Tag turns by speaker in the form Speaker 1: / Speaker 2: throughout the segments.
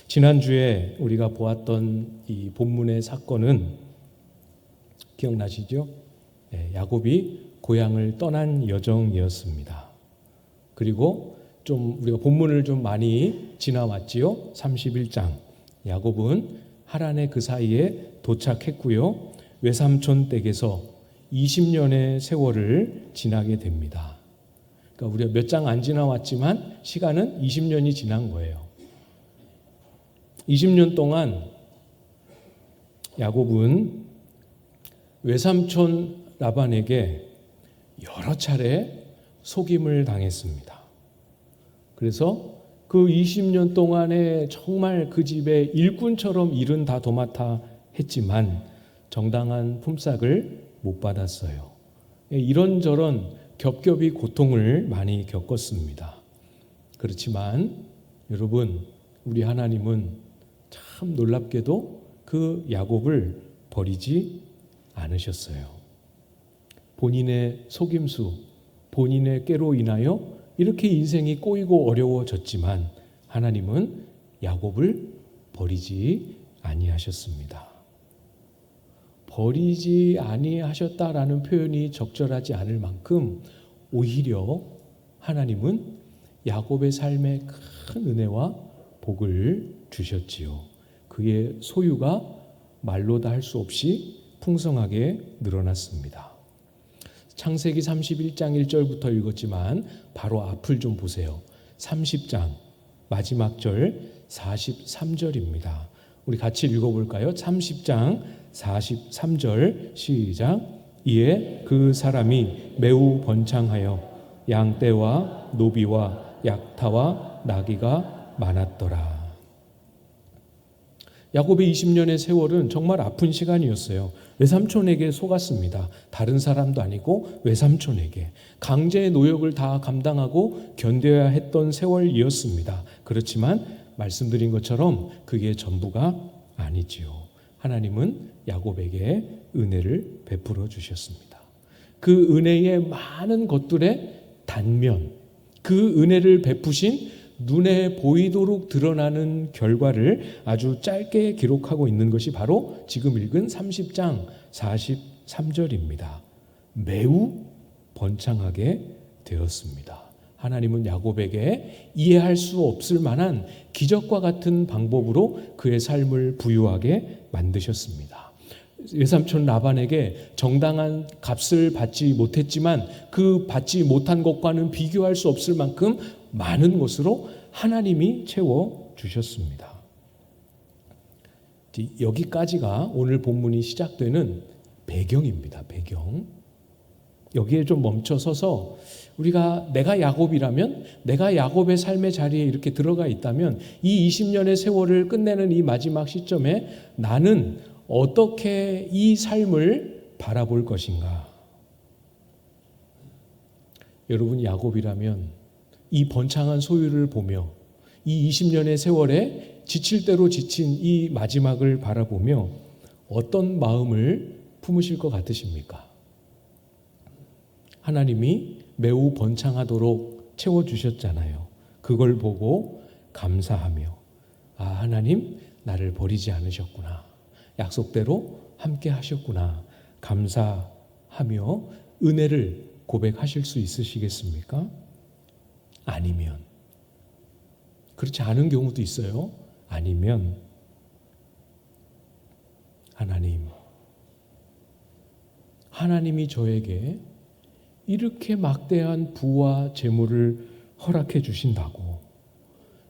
Speaker 1: 지난주에 우리가 보았던 이 본문의 사건은 기억나시죠? 야곱이 고향을 떠난 여정이었습니다. 그리고 좀 우리가 본문을 좀 많이 지나왔지요. 31장 야곱은 하란의 그 사이에 도착했고요. 외삼촌 댁에서 20년의 세월을 지나게 됩니다. 그러니까 우리가 몇 장 안 지나왔지만 시간은 20년이 지난 거예요. 20년 동안 야곱은 외삼촌 라반에게 여러 차례 속임을 당했습니다. 그래서 그 20년 동안에 정말 그 집의 일꾼처럼 일은 다 도맡아 했지만 정당한 품삯을 못 받았어요. 이런저런 겹겹이 고통을 많이 겪었습니다. 그렇지만 여러분, 우리 하나님은 참 놀랍게도 그 야곱을 버리지 않으셨어요. 본인의 속임수, 본인의 꾀로 인하여 이렇게 인생이 꼬이고 어려워졌지만 하나님은 야곱을 버리지 아니하셨습니다. 버리지 아니하셨다라는 표현이 적절하지 않을 만큼 오히려 하나님은 야곱의 삶에 큰 은혜와 복을 주셨지요. 그의 소유가 말로 다 할 수 없이 풍성하게 늘어났습니다. 창세기 31장 1절부터 읽었지만 바로 앞을 좀 보세요. 30장 마지막 절 43절입니다. 우리 같이 읽어볼까요? 30장 43절 시작. 이에 그 사람이 매우 번창하여 양떼와 노비와 약타와 나귀가 많았더라. 야곱의 20년의 세월은 정말 아픈 시간이었어요. 외삼촌에게 속았습니다. 다른 사람도 아니고 외삼촌에게 강제의 노역을 다 감당하고 견뎌야 했던 세월이었습니다. 그렇지만 말씀드린 것처럼 그게 전부가 아니지요. 하나님은 야곱에게 은혜를 베풀어 주셨습니다. 그 은혜의 많은 것들의 단면, 그 은혜를 베푸신 눈에 보이도록 드러나는 결과를 아주 짧게 기록하고 있는 것이 바로 지금 읽은 30장 43절입니다. 매우 번창하게 되었습니다. 하나님은 야곱에게 이해할 수 없을 만한 기적과 같은 방법으로 그의 삶을 부유하게 만드셨습니다. 외삼촌 라반에게 정당한 값을 받지 못했지만 그 받지 못한 것과는 비교할 수 없을 만큼 많은 것으로 하나님이 채워주셨습니다. 여기까지가 오늘 본문이 시작되는 배경입니다. 배경. 여기에 좀 멈춰서서 우리가 내가 야곱이라면, 내가 야곱의 삶의 자리에 이렇게 들어가 있다면 이 20년의 세월을 끝내는 이 마지막 시점에 나는 어떻게 이 삶을 바라볼 것인가? 여러분, 야곱이라면 이 번창한 소유를 보며 이 20년의 세월에 지칠 대로 지친 이 마지막을 바라보며 어떤 마음을 품으실 것 같으십니까? 하나님이 매우 번창하도록 채워주셨잖아요. 그걸 보고 감사하며 하나님 나를 버리지 않으셨구나. 약속대로 함께 하셨구나. 감사하며 은혜를 고백하실 수 있으시겠습니까? 아니면, 그렇지 않은 경우도 있어요. 아니면 하나님이 저에게 이렇게 막대한 부와 재물을 허락해 주신다고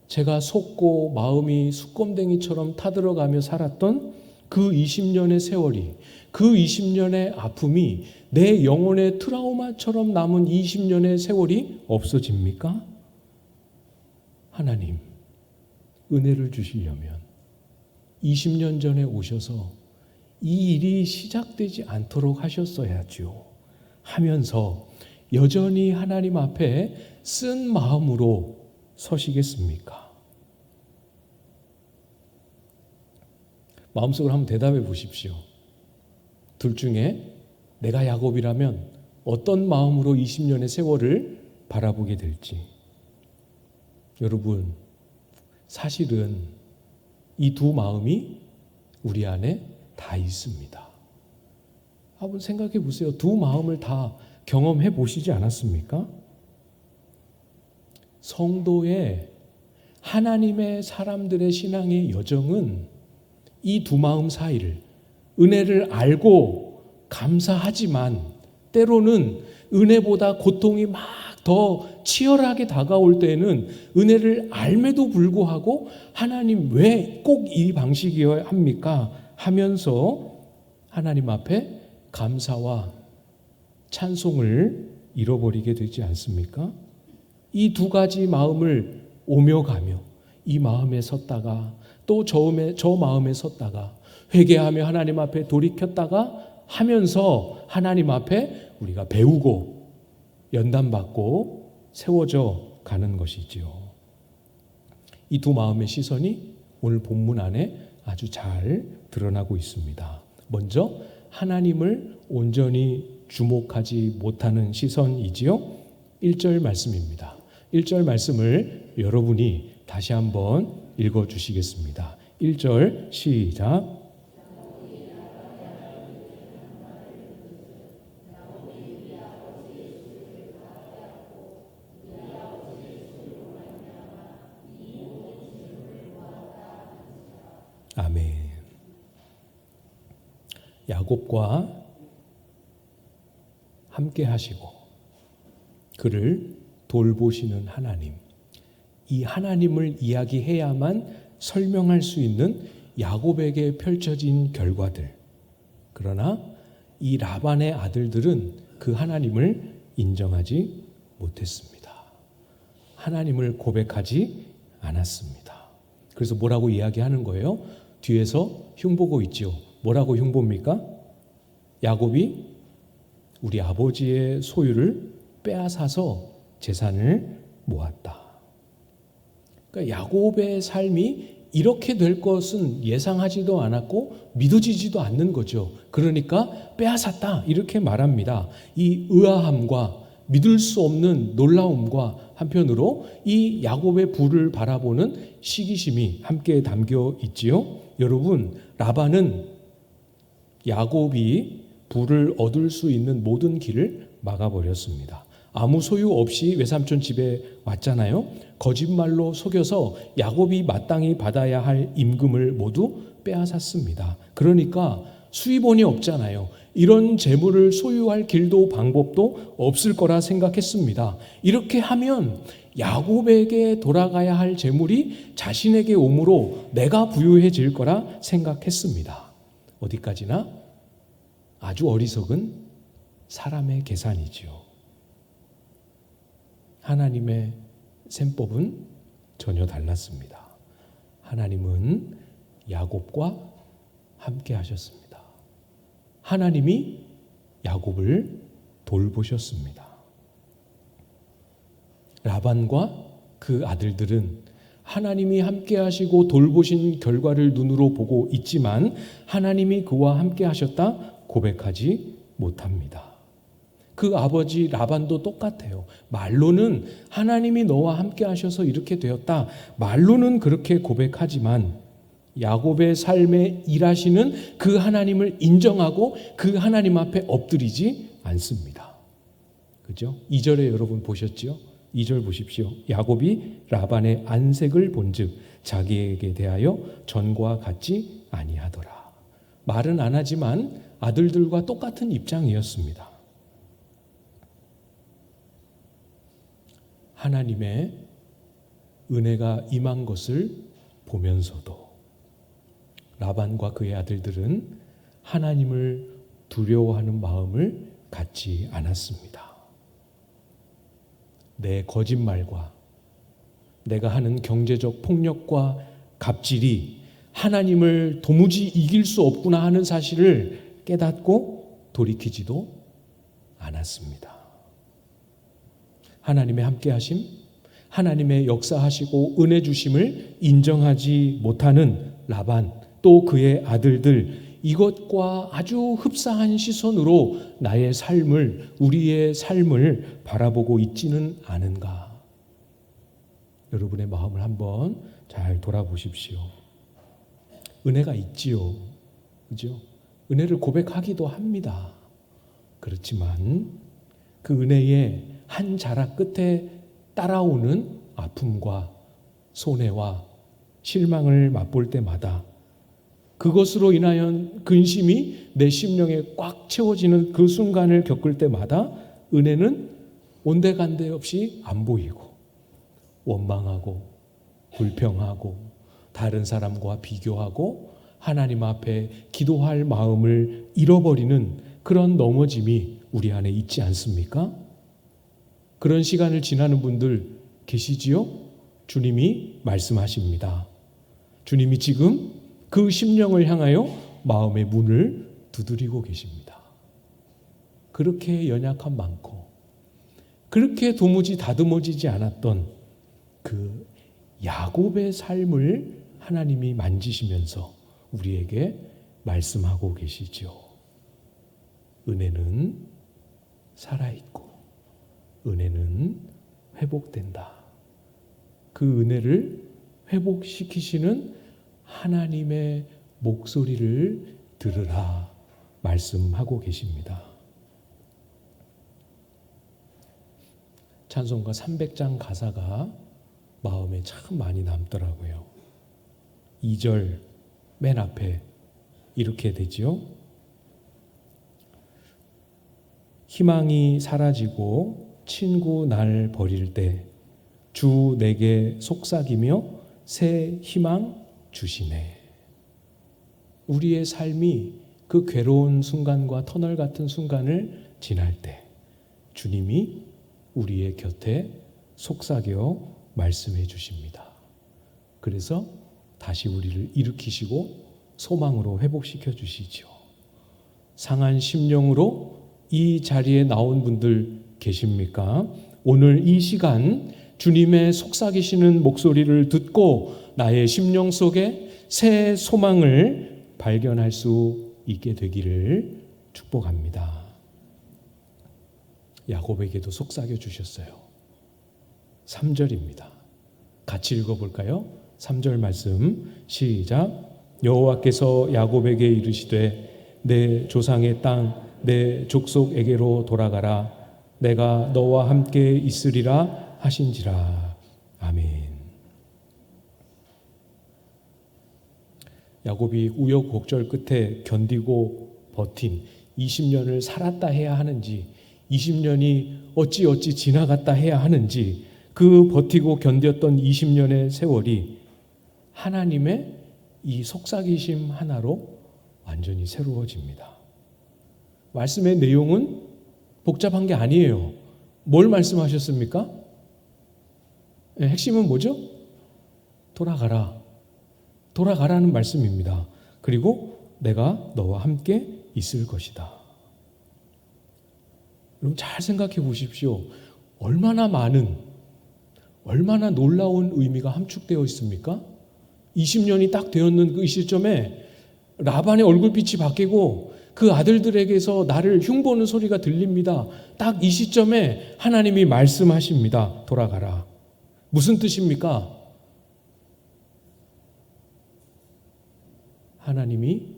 Speaker 1: 제가 속고 마음이 수검댕이처럼 타들어가며 살았던 그 20년의 세월이, 그 20년의 아픔이 내 영혼의 트라우마처럼 남은 20년의 세월이 없어집니까? 하나님, 은혜를 주시려면 20년 전에 오셔서 이 일이 시작되지 않도록 하셨어야죠. 하면서 여전히 하나님 앞에 쓴 마음으로 서시겠습니까? 마음속으로 한번 대답해 보십시오. 둘 중에 내가 야곱이라면 어떤 마음으로 20년의 세월을 바라보게 될지. 여러분, 사실은 이 두 마음이 우리 안에 다 있습니다. 한번 생각해 보세요. 두 마음을 다 경험해 보시지 않았습니까? 성도의 하나님의 사람들의 신앙의 여정은 이 두 마음 사이를, 은혜를 알고 감사하지만 때로는 은혜보다 고통이 막 더 치열하게 다가올 때는 은혜를 알매도 불구하고 하나님 왜 꼭 이 방식이어야 합니까? 하면서 하나님 앞에 감사와 찬송을 잃어버리게 되지 않습니까? 이 두 가지 마음을 오며 가며 이 마음에 섰다가 또 저 마음에 섰다가 회개하며 하나님 앞에 돌이켰다가 하면서 하나님 앞에 우리가 배우고 연단받고 세워져 가는 것이지요. 이 두 마음의 시선이 오늘 본문 안에 아주 잘 드러나고 있습니다. 먼저 하나님을 온전히 주목하지 못하는 시선이지요. 1절 말씀입니다. 1절 말씀을 여러분이 다시 한번 읽어주시겠습니다. 1절 시작. 아멘. 야곱과 함께 하시고 그를 돌보시는 하나님, 이 하나님을 이야기해야만 설명할 수 있는 야곱에게 펼쳐진 결과들. 그러나 이 라반의 아들들은 그 하나님을 인정하지 못했습니다. 하나님을 고백하지 않았습니다. 그래서 뭐라고 이야기하는 거예요? 뒤에서 흉보고 있죠. 뭐라고 흉봅니까? 야곱이 우리 아버지의 소유를 빼앗아서 재산을 모았다. 그러니까 야곱의 삶이 이렇게 될 것은 예상하지도 않았고 믿어지지도 않는 거죠. 그러니까 빼앗았다 이렇게 말합니다. 이 의아함과 믿을 수 없는 놀라움과 한편으로 이 야곱의 부를 바라보는 시기심이 함께 담겨 있지요. 여러분, 라반은 야곱이 부를 얻을 수 있는 모든 길을 막아버렸습니다. 아무 소유 없이 외삼촌 집에 왔잖아요. 거짓말로 속여서 야곱이 마땅히 받아야 할 임금을 모두 빼앗았습니다. 그러니까 수입원이 없잖아요. 이런 재물을 소유할 길도 방법도 없을 거라 생각했습니다. 이렇게 하면 야곱에게 돌아가야 할 재물이 자신에게 오므로 내가 부유해질 거라 생각했습니다. 어디까지나 아주 어리석은 사람의 계산이지요. 하나님의 셈법은 전혀 달랐습니다. 하나님은 야곱과 함께 하셨습니다. 하나님이 야곱을 돌보셨습니다. 라반과 그 아들들은 하나님이 함께 하시고 돌보신 결과를 눈으로 보고 있지만 하나님이 그와 함께 하셨다 고백하지 못합니다. 그 아버지 라반도 똑같아요. 말로는 하나님이 너와 함께 하셔서 이렇게 되었다. 말로는 그렇게 고백하지만 야곱의 삶에 일하시는 그 하나님을 인정하고 그 하나님 앞에 엎드리지 않습니다. 그죠? 2절에 여러분 보셨죠? 2절 보십시오. 야곱이 라반의 안색을 본즉 자기에게 대하여 전과 같지 아니하더라. 말은 안 하지만 아들들과 똑같은 입장이었습니다. 하나님의 은혜가 임한 것을 보면서도 라반과 그의 아들들은 하나님을 두려워하는 마음을 갖지 않았습니다. 내 거짓말과 내가 하는 경제적 폭력과 갑질이 하나님을 도무지 이길 수 없구나 하는 사실을 깨닫고 돌이키지도 않았습니다. 하나님의 함께하심, 하나님의 역사하시고 은혜 주심을 인정하지 못하는 라반, 또 그의 아들들, 이것과 아주 흡사한 시선으로 나의 삶을, 우리의 삶을 바라보고 있지는 않은가? 여러분의 마음을 한번 잘 돌아보십시오. 은혜가 있지요. 그죠? 은혜를 고백하기도 합니다. 그렇지만 그 은혜의 한 자락 끝에 따라오는 아픔과 손해와 실망을 맛볼 때마다 그것으로 인하여 근심이 내 심령에 꽉 채워지는 그 순간을 겪을 때마다 은혜는 온데간데 없이 안 보이고 원망하고 불평하고 다른 사람과 비교하고 하나님 앞에 기도할 마음을 잃어버리는 그런 넘어짐이 우리 안에 있지 않습니까? 그런 시간을 지나는 분들 계시지요? 주님이 말씀하십니다. 주님이 지금 그 심령을 향하여 마음의 문을 두드리고 계십니다. 그렇게 연약함 많고 그렇게 도무지 다듬어지지 않았던 그 야곱의 삶을 하나님이 만지시면서 우리에게 말씀하고 계시죠. 은혜는 살아있고 은혜는 회복된다. 그 은혜를 회복시키시는 하나님의 목소리를 들으라 말씀하고 계십니다. 찬송가 300장 가사가 마음에 참 많이 남더라고요. 2절 맨 앞에 이렇게 되지요. 희망이 사라지고 친구 날 버릴 때 주 내게 속삭이며 새 희망 주시네. 우리의 삶이 그 괴로운 순간과 터널 같은 순간을 지날 때 주님이 우리의 곁에 속삭여 말씀해 주십니다. 그래서 다시 우리를 일으키시고 소망으로 회복시켜 주시죠. 상한 심령으로 이 자리에 나온 분들 계십니까? 오늘 이 시간 주님의 속삭이시는 목소리를 듣고 나의 심령 속에 새 소망을 발견할 수 있게 되기를 축복합니다. 야곱에게도 속삭여 주셨어요. 3절입니다. 같이 읽어볼까요? 3절 말씀 시작. 여호와께서 야곱에게 이르시되 내 조상의 땅 내 족속에게로 돌아가라. 내가 너와 함께 있으리라 하신지라. 아멘. 야곱이 우여곡절 끝에 견디고 버틴 20년을 살았다 해야 하는지 20년이 어찌 지나갔다 해야 하는지 그 버티고 견뎠던 20년의 세월이 하나님의 이 속삭이심 하나로 완전히 새로워집니다. 말씀의 내용은 복잡한 게 아니에요. 뭘 말씀하셨습니까? 핵심은 뭐죠? 돌아가라. 돌아가라는 말씀입니다. 그리고 내가 너와 함께 있을 것이다. 여러분 잘 생각해 보십시오. 얼마나 많은, 얼마나 놀라운 의미가 함축되어 있습니까? 20년이 딱 되었는 그 시점에 라반의 얼굴빛이 바뀌고 그 아들들에게서 나를 흉보는 소리가 들립니다. 딱 이 시점에 하나님이 말씀하십니다. 돌아가라. 무슨 뜻입니까? 하나님이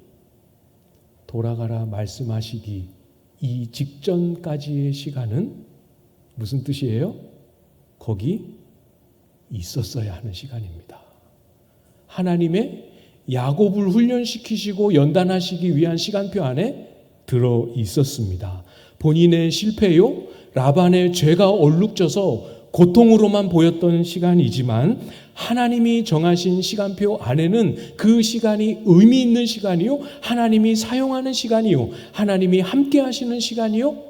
Speaker 1: 돌아가라 말씀하시기 이 직전까지의 시간은 무슨 뜻이에요? 거기 있었어야 하는 시간입니다. 하나님의 야곱을 훈련시키시고 연단하시기 위한 시간표 안에 들어 있었습니다. 본인의 실패요, 라반의 죄가 얼룩져서 고통으로만 보였던 시간이지만 하나님이 정하신 시간표 안에는 그 시간이 의미 있는 시간이요, 하나님이 사용하는 시간이요, 하나님이 함께 하시는 시간이요,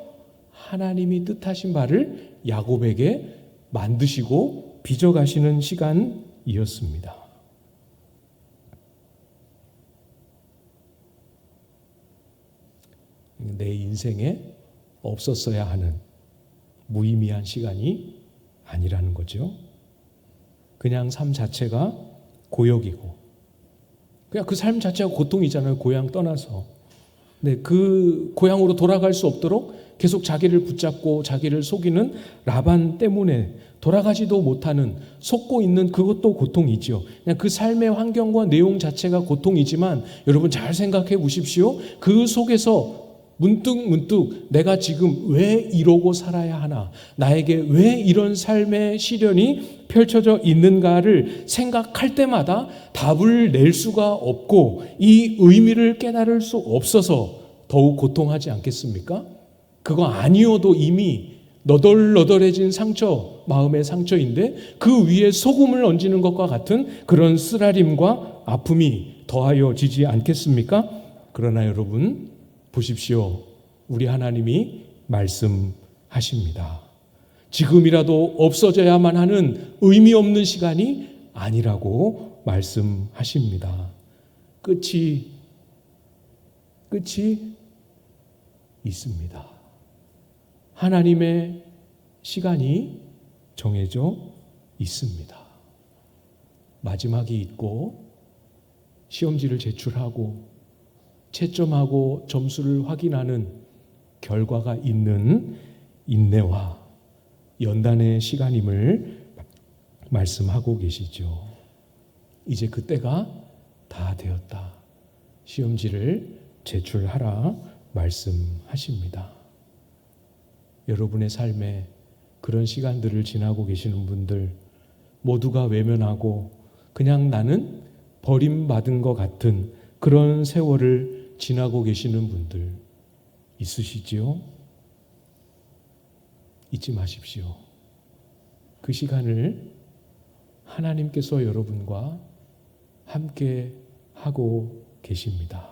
Speaker 1: 하나님이 뜻하신 바를 야곱에게 만드시고 빚어가시는 시간이었습니다. 내 인생에 없었어야 하는 무의미한 시간이 아니라는 거죠. 그냥 삶 자체가 고역이고 그냥 그 삶 자체가 고통이잖아요. 고향 떠나서. 네, 그 고향으로 돌아갈 수 없도록 계속 자기를 붙잡고 자기를 속이는 라반 때문에 돌아가지도 못하는, 속고 있는 그것도 고통이지요. 그냥 그 삶의 환경과 내용 자체가 고통이지만 여러분 잘 생각해 보십시오. 그 속에서 문득 내가 지금 왜 이러고 살아야 하나, 나에게 왜 이런 삶의 시련이 펼쳐져 있는가를 생각할 때마다 답을 낼 수가 없고 이 의미를 깨달을 수 없어서 더욱 고통하지 않겠습니까? 그거 아니어도 이미 너덜너덜해진 상처, 마음의 상처인데 그 위에 소금을 얹는 것과 같은 그런 쓰라림과 아픔이 더하여지지 않겠습니까? 그러나 여러분 보십시오. 우리 하나님이 말씀하십니다. 지금이라도 없어져야만 하는 의미 없는 시간이 아니라고 말씀하십니다. 끝이 있습니다. 하나님의 시간이 정해져 있습니다. 마지막이 있고 시험지를 제출하고 채점하고 점수를 확인하는 결과가 있는 인내와 연단의 시간임을 말씀하고 계시죠. 이제 그때가 다 되었다. 시험지를 제출하라 말씀하십니다. 여러분의 삶에 그런 시간들을 지나고 계시는 분들 모두가 외면하고 그냥 나는 버림받은 것 같은 그런 세월을 지나고 계시는 분들 있으시지요? 잊지 마십시오. 그 시간을 하나님께서 여러분과 함께 하고 계십니다.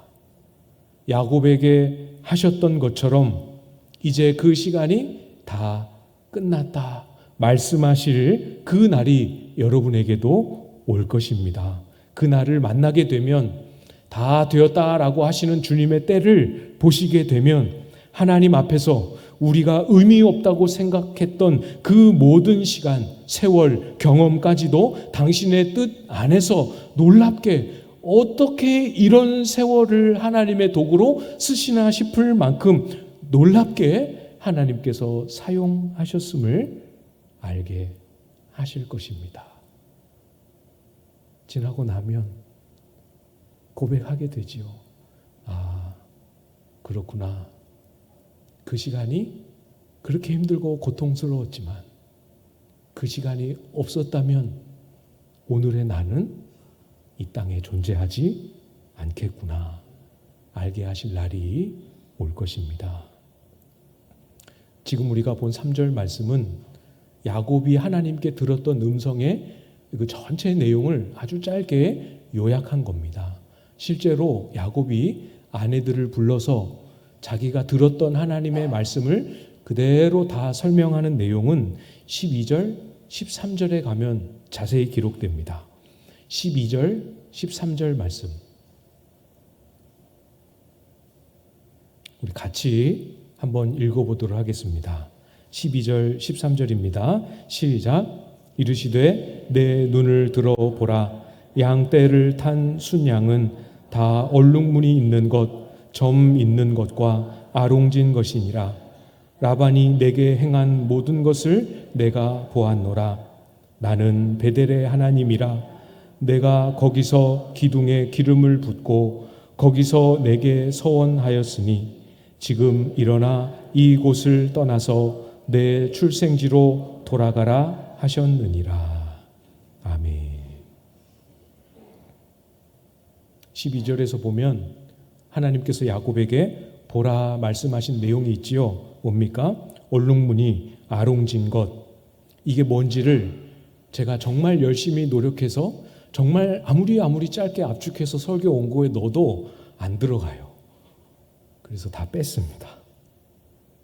Speaker 1: 야곱에게 하셨던 것처럼 이제 그 시간이 다 끝났다 말씀하실 그 날이 여러분에게도 올 것입니다. 그 날을 만나게 되면 다 되었다라고 하시는 주님의 때를 보시게 되면 하나님 앞에서 우리가 의미 없다고 생각했던 그 모든 시간, 세월, 경험까지도 당신의 뜻 안에서 놀랍게 어떻게 이런 세월을 하나님의 도구로 쓰시나 싶을 만큼 놀랍게 하나님께서 사용하셨음을 알게 하실 것입니다. 지나고 나면 고백하게 되지요. 아, 그렇구나. 그 시간이 그렇게 힘들고 고통스러웠지만 그 시간이 없었다면 오늘의 나는 이 땅에 존재하지 않겠구나. 알게 하실 날이 올 것입니다. 지금 우리가 본 3절 말씀은 야곱이 하나님께 들었던 음성의 그 전체 내용을 아주 짧게 요약한 겁니다. 실제로 야곱이 아내들을 불러서 자기가 들었던 하나님의 말씀을 그대로 다 설명하는 내용은 12절, 13절에 가면 자세히 기록됩니다. 12절, 13절 말씀 우리 같이 한번 읽어보도록 하겠습니다. 12절, 13절입니다. 시작. 이르시되 내 눈을 들어보라. 양떼를 탄 순양은 다 얼룩무늬 있는 것, 점 있는 것과 아롱진 것이니라. 라반이 내게 행한 모든 것을 내가 보았노라. 나는 베델의 하나님이라. 내가 거기서 기둥에 기름을 붓고 거기서 내게 서원하였으니 지금 일어나 이곳을 떠나서 내 출생지로 돌아가라 하셨느니라. 아멘. 12절에서 보면 하나님께서 야곱에게 보라 말씀하신 내용이 있지요. 뭡니까? 얼룩무늬, 아롱진 것. 이게 뭔지를 제가 정말 열심히 노력해서 정말 아무리 짧게 압축해서 설교 원고에 넣어도 안 들어가요. 그래서 다 뺐습니다.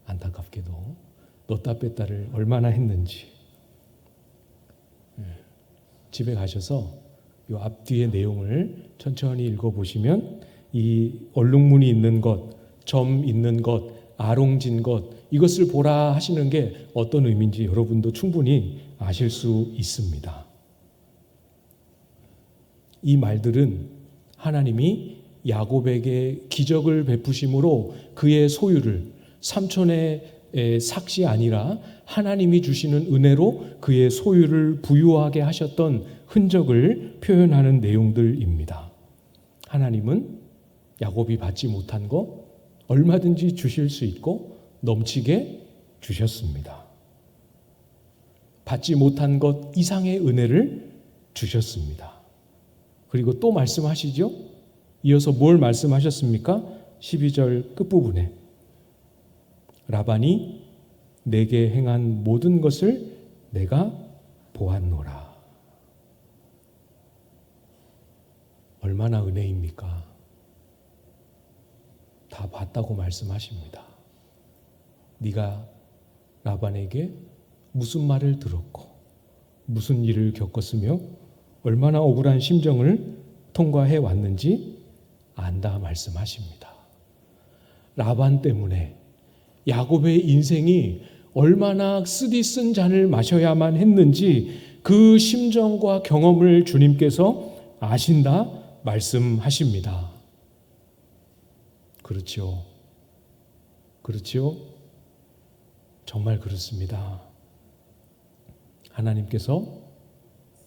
Speaker 1: 안타깝게도 넣었다 뺐다를 얼마나 했는지. 집에 가셔서 이 앞뒤의 내용을 천천히 읽어보시면 이 얼룩무늬 있는 것, 점 있는 것, 아롱진 것 이것을 보라 하시는 게 어떤 의미인지 여러분도 충분히 아실 수 있습니다. 이 말들은 하나님이 야곱에게 기적을 베푸심으로 그의 소유를 삼촌의 삭시 아니라 하나님이 주시는 은혜로 그의 소유를 부유하게 하셨던 흔적을 표현하는 내용들입니다. 하나님은 야곱이 받지 못한 것 얼마든지 주실 수 있고 넘치게 주셨습니다. 받지 못한 것 이상의 은혜를 주셨습니다. 그리고 또 말씀하시죠? 이어서 뭘 말씀하셨습니까? 12절 끝부분에 라반이 내게 행한 모든 것을 내가 보았노라. 얼마나 은혜입니까? 다 봤다고 말씀하십니다. 네가 라반에게 무슨 말을 들었고 무슨 일을 겪었으며 얼마나 억울한 심정을 통과해 왔는지 안다 말씀하십니다. 라반 때문에 야곱의 인생이 얼마나 쓰디쓴 잔을 마셔야만 했는지 그 심정과 경험을 주님께서 아신다 말씀하십니다. 그렇죠. 그렇죠. 정말 그렇습니다. 하나님께서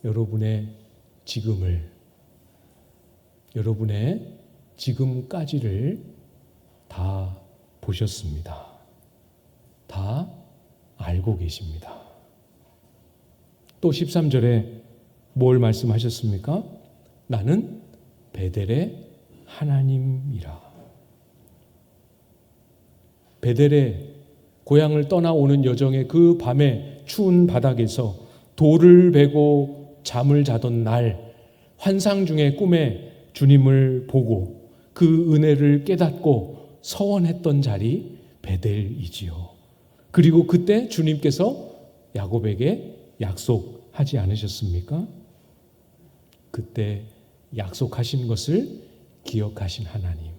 Speaker 1: 여러분의 지금을, 여러분의 지금까지를 다 보셨습니다. 다 알고 계십니다. 또 13절에 뭘 말씀하셨습니까? 나는 베델의 하나님이라. 베델의 고향을 떠나오는 여정의 그 밤에 추운 바닥에서 돌을 베고 잠을 자던 날, 환상 중의 꿈에 주님을 보고 그 은혜를 깨닫고 서원했던 자리 베델이지요. 그리고 그때 주님께서 야곱에게 약속하지 않으셨습니까? 그때 약속하신 것을 기억하신 하나님.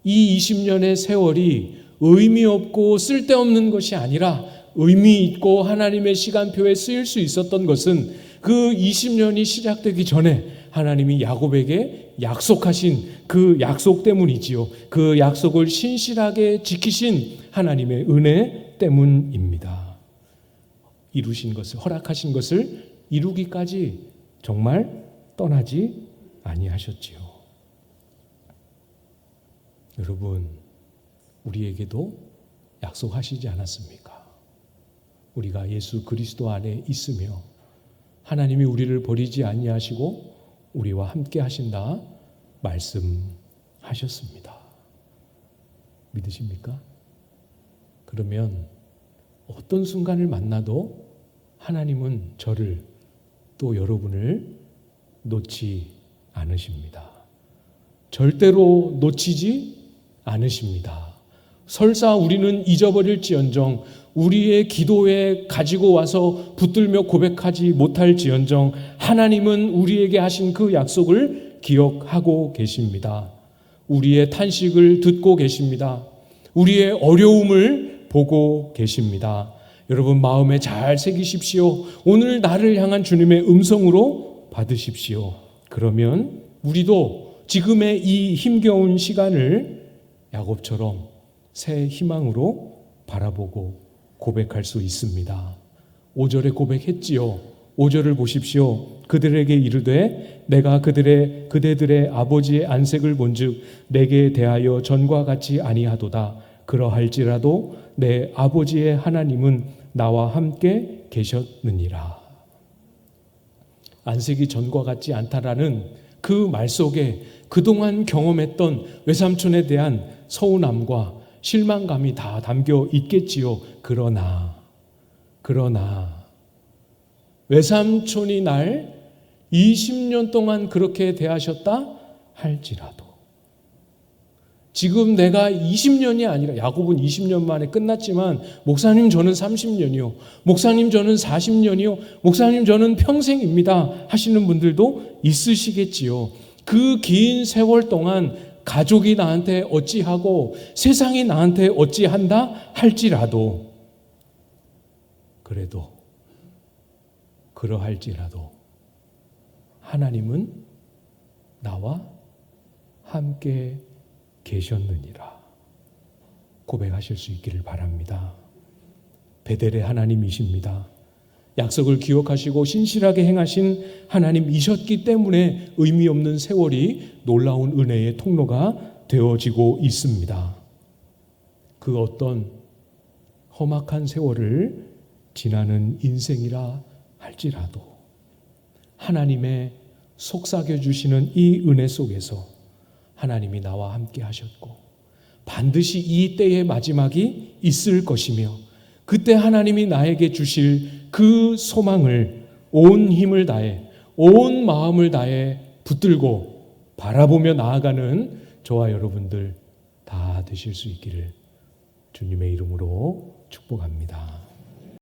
Speaker 1: 이 20년의 세월이 의미 없고 쓸데없는 것이 아니라 의미 있고 하나님의 시간표에 쓰일 수 있었던 것은 그 20년이 시작되기 전에 하나님이 야곱에게 약속하신 그 약속 때문이지요. 그 약속을 신실하게 지키신 하나님의 은혜 때문입니다. 이루신 것을, 허락하신 것을 이루기까지 정말 떠나지 아니하셨지요. 여러분, 우리에게도 약속하시지 않았습니까? 우리가 예수 그리스도 안에 있으며 하나님이 우리를 버리지 아니하시고 우리와 함께 하신다 말씀하셨습니다. 믿으십니까? 그러면 어떤 순간을 만나도 하나님은 저를 또 여러분을 놓지 않으십니다. 절대로 놓치지 않으십니다. 설사 우리는 잊어버릴지언정, 우리의 기도에 가지고 와서 붙들며 고백하지 못할지언정 하나님은 우리에게 하신 그 약속을 기억하고 계십니다. 우리의 탄식을 듣고 계십니다. 우리의 어려움을 보고 계십니다. 여러분 마음에 잘 새기십시오. 오늘 나를 향한 주님의 음성으로 받으십시오. 그러면 우리도 지금의 이 힘겨운 시간을 야곱처럼 새 희망으로 바라보고 고백할 수 있습니다. 5절에 고백했지요. 5절을 보십시오. 그들에게 이르되 내가 그대들의 아버지의 안색을 본즉 내게 대하여 전과 같이 아니하도다. 그러할지라도 내 아버지의 하나님은 나와 함께 계셨느니라. 안색이 전과 같지 않다라는 그 말 속에 그동안 경험했던 외삼촌에 대한 서운함과 실망감이 다 담겨 있겠지요. 그러나 외삼촌이 날 20년 동안 그렇게 대하셨다 할지라도 지금 내가 20년이 아니라 야곱은 20년 만에 끝났지만 목사님 저는 30년이요. 목사님 저는 40년이요. 목사님 저는 평생입니다 하시는 분들도 있으시겠지요. 그 긴 세월 동안 가족이 나한테 어찌하고 세상이 나한테 어찌한다 할지라도 그래도 그러할지라도 하나님은 나와 함께 계셨느니라. 고백하실 수 있기를 바랍니다. 베델의 하나님이십니다. 약속을 기억하시고 신실하게 행하신 하나님이셨기 때문에 의미 없는 세월이 놀라운 은혜의 통로가 되어지고 있습니다. 그 어떤 험악한 세월을 지나는 인생이라 할지라도 하나님의 속삭여 주시는 이 은혜 속에서 하나님이 나와 함께 하셨고 반드시 이 때의 마지막이 있을 것이며 그때 하나님이 나에게 주실 그 소망을 온 힘을 다해 온 마음을 다해 붙들고 바라보며 나아가는 저와 여러분들 다 되실 수 있기를 주님의 이름으로 축복합니다.